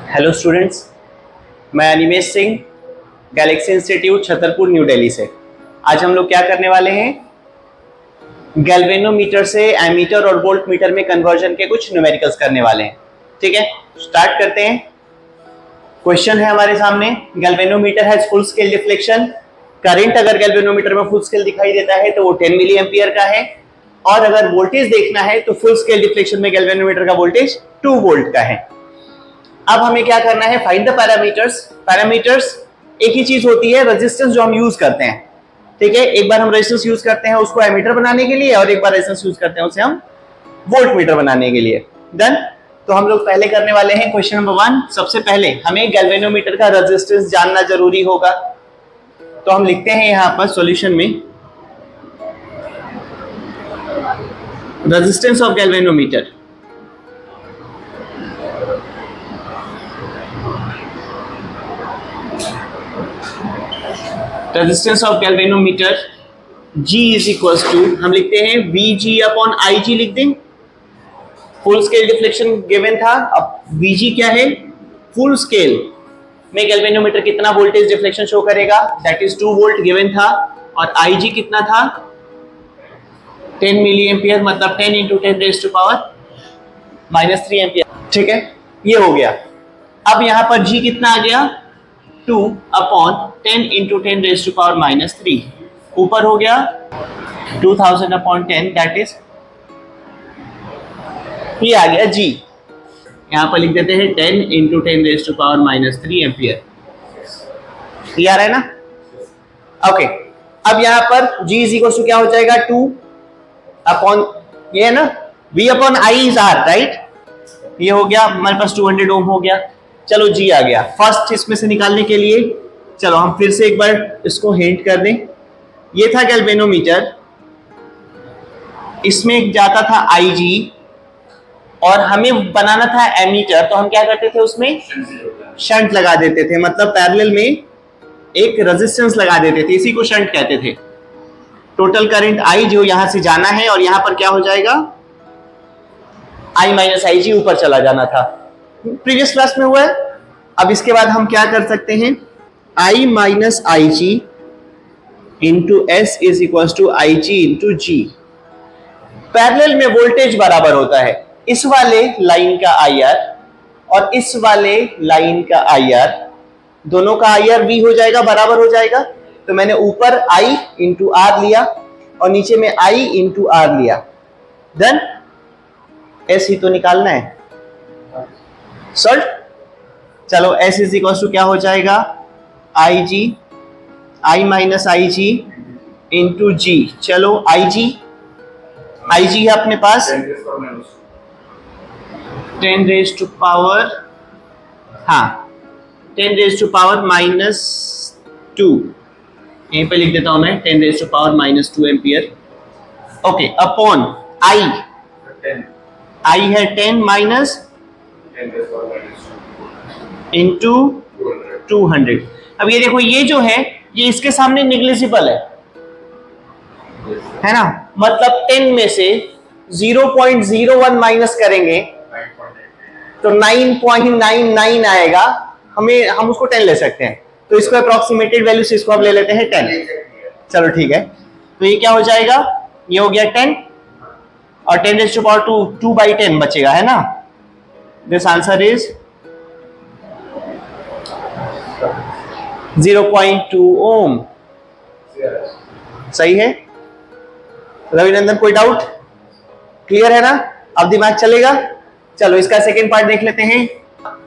Hello students, मैं Animesh Singh, Galaxy institute Chhatarpur new Delhi से। आज हम लोग क्या करने वाले हैं, गैल्वेनोमीटर से एमीटर और वोल्ट मीटर में कन्वर्जन के कुछ न्यूमेरिकल्स करने वाले हैं। ठीक है, स्टार्ट करते हैं। क्वेश्चन है हमारे सामने, galvanometer has full scale deflection. Current अगर गैल्वेनोमीटर में फुल स्केल दिखाई देता है तो वो 10 मिली एम्पियर का है, और अगर वोल्टेज देखना है तो फुल स्केल डिफ्लेक्शन में गैल्वेनोमीटर का वोल्टेज 2 वोल्ट का है। अब हमें क्या करना है, फाइंड द पैरामीटर्स। पैरामीटर्स एक ही चीज होती है, रेजिस्टेंस जो हम यूज करते हैं। ठीक है, एक बार हम रेजिस्टेंस यूज करते हैं उसको एमीटर बनाने के लिए, और एक बार रेजिस्टेंस यूज करते हैं उसे हम वोल्ट मीटर बनाने के लिए। डन। तो हम लोग पहले करने वाले हैं क्वेश्चन नंबर 1। सबसे पहले हमें गैल्वेनोमीटर का रेजिस्टेंस जानना जरूरी होगा, तो हम लिखते हैं यहां पर सॉल्यूशन में, resistance of galvanometer. Resistance of galvanometer G is equals to, हम लिखते हैं VG अपॉन IG लिख दें। फुल स्केल डिफ्लेक्शन गिवन था, अब VG क्या है, फुल स्केल में गैल्वेनोमीटर कितना वोल्टेज डिफ्लेक्शन शो करेगा, दैट इज 2 वोल्ट गिवन था, और IG कितना था 10 मिली एम्पियर, मतलब 10 into 10 raise to power -3 ampere. ठीक है, ये हो गया। अब यहां पर G कितना आ गया, 2 upon 10 into 10 raise to power -3, ऊपर हो गया 2000 अपॉन 10, दैट इज, ये आ गया G। यहां पर लिख देते हैं 10 into 10 raise to power -3 ampere. ये आ रहा है ना, ओके। अब यहां पर G इज इक्वल टू क्या हो जाएगा, 2 अपॉन, ये है ना, V upon I is R, right. ये हो गया हमारे पास 200 ओम हो गया। चलो G आ गया। फर्स्ट इसमें से निकालने के लिए चलो हम फिर से एक बार इसको हिंट कर दें। ये था गैल्वेनोमीटर, इसमें जाता था IG, और हमें बनाना था एमीटर, तो हम क्या करते थे, उसमें शंट लगा देते थे, मतलब पैरेलल में एक रेजिस्टेंस लगा देते थे, इसी को शंट कहते थे। टोटल करंट I जो यहां से जाना है, और यहां पर क्या हो जाएगा, I माइनस IG ऊपर चला जाना था, प्रीवियस क्लास में हुआ है। अब इसके बाद हम क्या कर सकते हैं, I minus IG into S is equal to IG into G। Parallel में वोल्टेज बराबर होता है, इस वाले लाइन का IR और इस वाले लाइन का IR, दोनों का IR V हो जाएगा, बराबर हो जाएगा। तो मैंने ऊपर I इंटू R लिया और नीचे में I इंटू R लिया। देन S ही तो निकालना है, सॉल्व। चलो S इज इक्वल टू क्या हो जाएगा, IG, I minus IG into G। चलो IG है अपने पास 10 रेज़ टू पावर, हाँ 10 रेज़ टू पावर -2, यहीं पे लिख देता हूं मैं, 10 raise to power -2 ampere. Okay, upon I है 10 माइनस इंटू 200। अब ये देखो, ये जो है ये इसके सामने निग्लिजिबल है ना, मतलब 10 में से 0.01 माइनस करेंगे तो 9.99 आएगा, हम उसको 10 ले सकते हैं, तो इसको अप्रोक्सीमेटेड वैल्यू से इसको हम ले लेते हैं 10। चलो ठीक है, तो ये क्या हो जाएगा, ये हो गया 10, और 10 रेज़ टू पावर 2 बाई 10 बचेगा, है ना। दिस आंसर इज 0.2 ओम। सही है रविनंदन, कोई डाउट, क्लियर है ना, अब दिमाग चलेगा। चलो इसका सेकेंड पार्ट देख लेते हैं।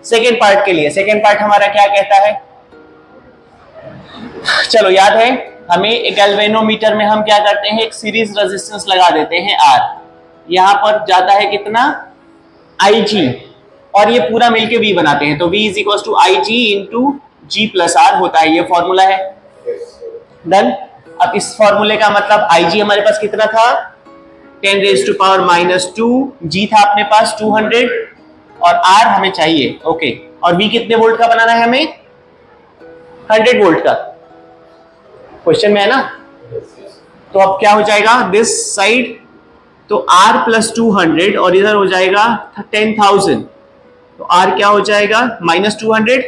सेकेंड पार्ट के लिए, सेकेंड पार्ट हमारा क्या कहता है, चलो याद है हमें, एक गैल्वेनोमीटर में हम क्या करते हैं, एक सीरीज रेजिस्टेंस लगा देते हैं R, यहां पर जाता है कितना IG, और ये पूरा मिलके V बनाते हैं, तो V is equal to IG into G plus R होता है, ये फॉर्मूला है। डन। अब इस फॉर्मूले का मतलब IG हमारे पास कितना था, 10 रेज़ टू पावर -2, G था अपने पास 200, और R हमें चाहिए, ओके। और V कितने वोल्ट का बनाना है हमें, 100 वोल्ट का, क्वेश्चन में है ना। तो अब क्या हो जाएगा, दिस साइड तो R प्लस 200, और इधर हो जाएगा 10,000, तो R क्या हो जाएगा, -200,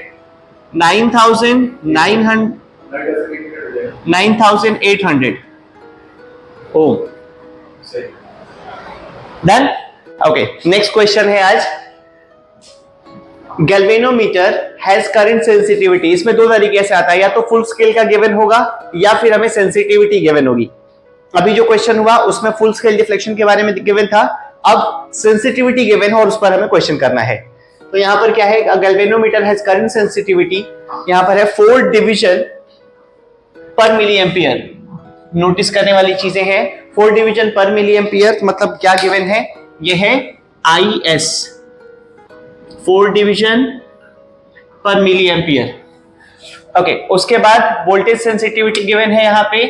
9,800 ओम। डन। ओके, नेक्स्ट क्वेश्चन है आज, गैल्वेनोमीटर हैज करंट सेंसिटिविटी। इसमें दो तरीके से आता है, या तो फुल स्केल का गिवन होगा या फिर हमें सेंसिटिविटी गिवन होगी। अभी जो क्वेश्चन हुआ उसमें फुल स्केल डिफ्लेक्शन के बारे में गिवन था, अब सेंसिटिविटी गिवन है और उस पर हमें क्वेश्चन करना है। तो यहां पर क्या है, गैल्वेनोमीटर हैज करंट सेंसिटिविटी, यहां पर है 4 डिवीजन पर मिली एम्पियर। नोटिस करने वाली चीजें हैं, 4 डिवीजन पर मिली एम्पियर, मतलब क्या गिवन है, यह है IS, 4 डिवीजन पर मिली एम्पियर। ओके, उसके बाद वोल्टेज सेंसिटिविटी गिवन है यहां पे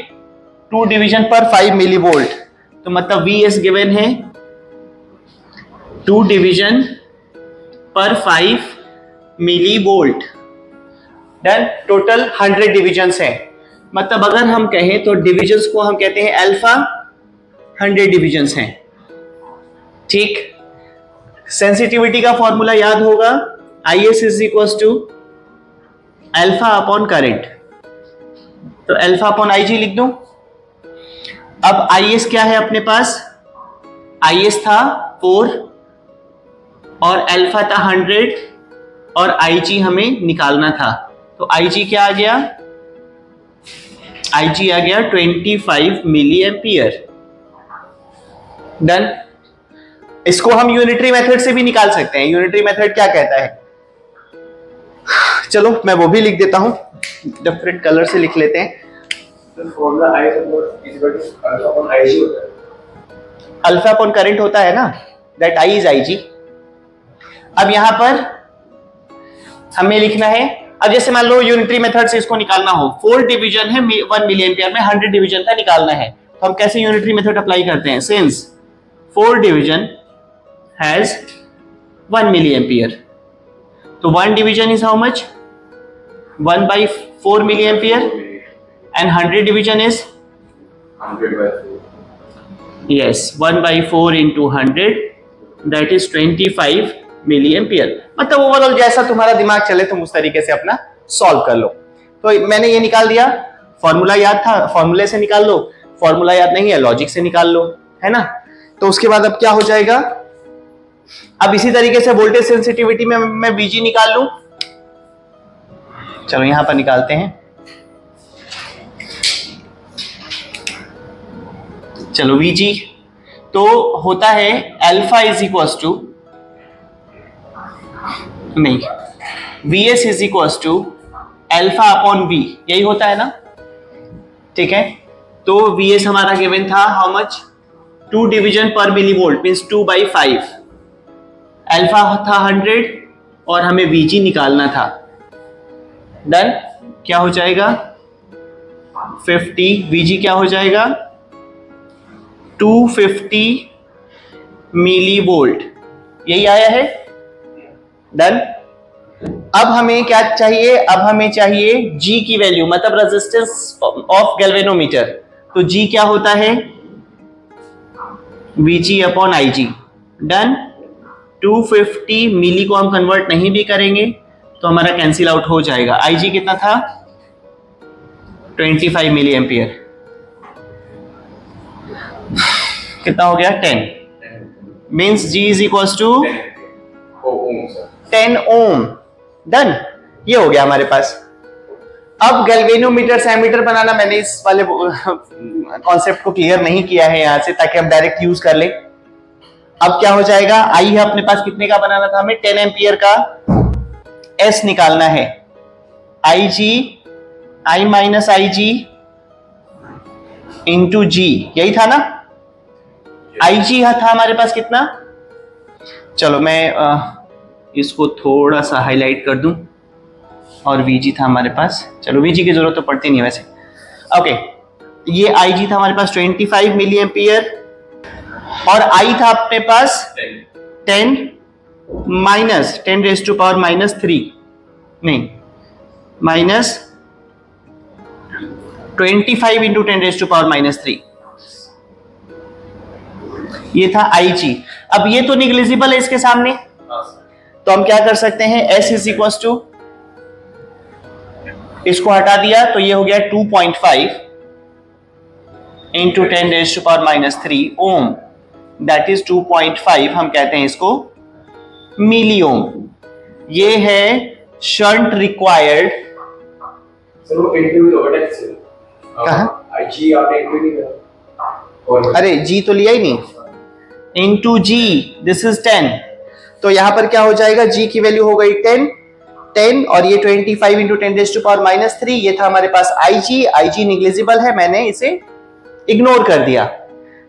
2 डिवीजन पर 5 मिली वोल्ट, तो मतलब VS गिवन है 2 डिवीजन पर 5 milli volt. Done. Total 100 divisions हैं, मतलब अगर हम कहें तो डिविजन्स को हम कहते हैं अल्फा, 100 डिविजन्स हैं। ठीक, सेंसिटिविटी का फॉर्मूला याद होगा, IS is equal to alpha upon current, तो अल्फा अपॉन IG लिख दूं। अब IS क्या है अपने पास, IS था 4 और अल्फा था 100 और IG हमें निकालना था, तो IG क्या आ गया, IG आ गया 25 मिली एम्पियर। डन। इसको हम यूनिटरी मेथड से भी निकाल सकते हैं। यूनिटरी मेथड क्या कहता है, चलो मैं वो भी लिख देता हूं, डिफरेंट कलर से लिख लेते हैं। अल्फा अपॉन करंट होता है ना, दैट I इज IG। अब यहां पर हमें लिखना है, अब जैसे मान लो यूनिटरी मेथड से इसको निकालना हो, 4 डिवीजन है 1 मिली एम्पियर में, 100 डिवीजन का निकालना है, तो हम कैसे यूनिटरी मेथड अप्लाई करते हैं, since 4 division has 1 milli ampere, तो 1 division is how much, 1/4 milli ampere, and 100 division is 1/4 into 100, that is 25 milli ampere. मतलब ओवरऑल जैसा तुम्हारा दिमाग चले तुम उस तरीके से अपना सॉल्व कर लो। तो मैंने ये निकाल दिया, फॉर्मूला याद था, फॉर्मूले से निकाल लो, फॉर्मूला याद नहीं है लॉजिक से निकाल लो, है ना। तो उसके बाद अब क्या हो जाएगा, अब इसी तरीके से वोल्टेज सेंसिटिविटी में मैं VG निकाल लूं। चलो यहां पर निकालते हैं, चलो VG तो होता है अल्फा इज इक्वल टू, नहीं, VS is equal to alpha upon V, यही होता है ना। ठीक है, तो VS हमारा गिवन था हाउ मच, 2 डिवीजन पर मिली वोल्ट मींस 2/5, अल्फा था 100 और हमें VG निकालना था। डन। क्या हो जाएगा 50, VG क्या हो जाएगा 250 मिली वोल्ट, यही आया है। डन। अब हमें क्या चाहिए, अब हमें चाहिए G की वैल्यू, मतलब रेजिस्टेंस ऑफ गैल्वेनोमीटर, तो G क्या होता है VG अपॉन IG। डन। 250 मिली को हम कन्वर्ट नहीं भी करेंगे तो हमारा कैंसिल आउट हो जाएगा। IG कितना था 25 मिली एम्पियर, कितना हो गया 10, means G is equal to 10 ohm. Done, ये हो गया हमारे पास। अब गैल्वेनोमीटर से एमीटर बनाना मैंने इस वाले कॉन्सेप्ट को क्लियर नहीं किया है यहां से, ताकि हम डायरेक्ट यूज कर ले। अब क्या हो जाएगा, आई है अपने पास, कितने का बनाना था हमें 10 एम्पियर का, S निकालना है, IG I minus IG into G, यही था ना। IG था हमारे पास कितना, चलो मैं इसको थोड़ा सा हाईलाइट कर दूं, और VG था हमारे पास, चलो VG की जरूरत तो पड़ती नहीं है वैसे। ओके, ये IG था हमारे पास 25 मिली एम्पियर, और I था अपने पास 10 माइनस 10 रेज़ टू पावर -3, नहीं minus 25 into 10 raise to power -3, ये था IG। अब ये तो निग्लिजिबल है इसके सामने, तो हम क्या कर सकते हैं, S इज इक्वल टू, इसको हटा दिया तो ये हो गया 2.5 इंटू 10⁻³ ओम, दैट इज 2.5, हम कहते हैं इसको मिली ओम। ये है शंट रिक्वायर्ड। अरे जी तो लिया ही नहीं, इंटू जी, दिस इज 10, तो यहां पर क्या हो जाएगा, जी की वैल्यू हो गई 10 और ये 25 इंटू 10⁻³ ये था हमारे पास IG निग्लिजिबल है, मैंने इसे इग्नोर कर दिया।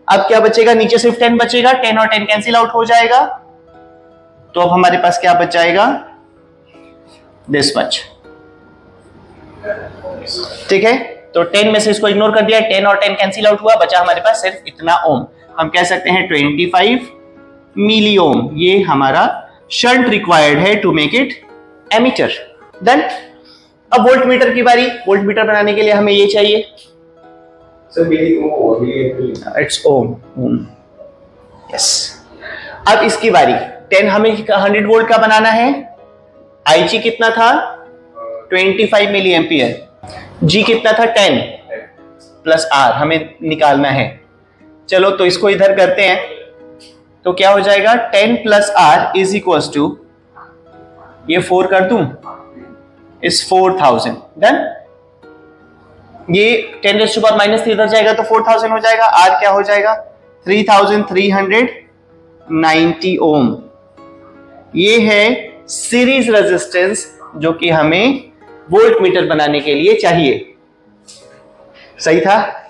अब क्या बचेगा, नीचे सिर्फ 10 बचेगा, 10 और 10 कैंसिल आउट हो जाएगा, तो अब हमारे पास क्या बच जाएगा, दिस मच। ठीक है, तो 10 में से इसको इग्नोर कर दिया, 10 और 10 कैंसिल आउट हुआ, बचा हमारे पास सिर्फ इतना ओम। हम कह सकते हैं 25 मिली ओम, ये हमारा शंट रिक्वायर्ड है to make it ammeter. Then अब वोल्ट मीटर की बारी। वोल्ट मीटर बनाने के लिए हमें ये चाहिए, इट्स ओम, यस। अब इसकी बारी, 10 हमें 100 वोल्ट का बनाना है, IG कितना था 25 मिली एम्पियर, G कितना था 10 प्लस R हमें निकालना है। चलो तो इसको इधर करते हैं, तो क्या हो जाएगा 10 plus R is equal to, ये 4 कर दूं, इस 4000। डन, ये 10⁻³ इधर जाएगा तो 4000 हो जाएगा, R क्या हो जाएगा 3390 ओम। ये है सीरीज रेजिस्टेंस जो कि हमें वोल्ट मीटर बनाने के लिए चाहिए। सही था।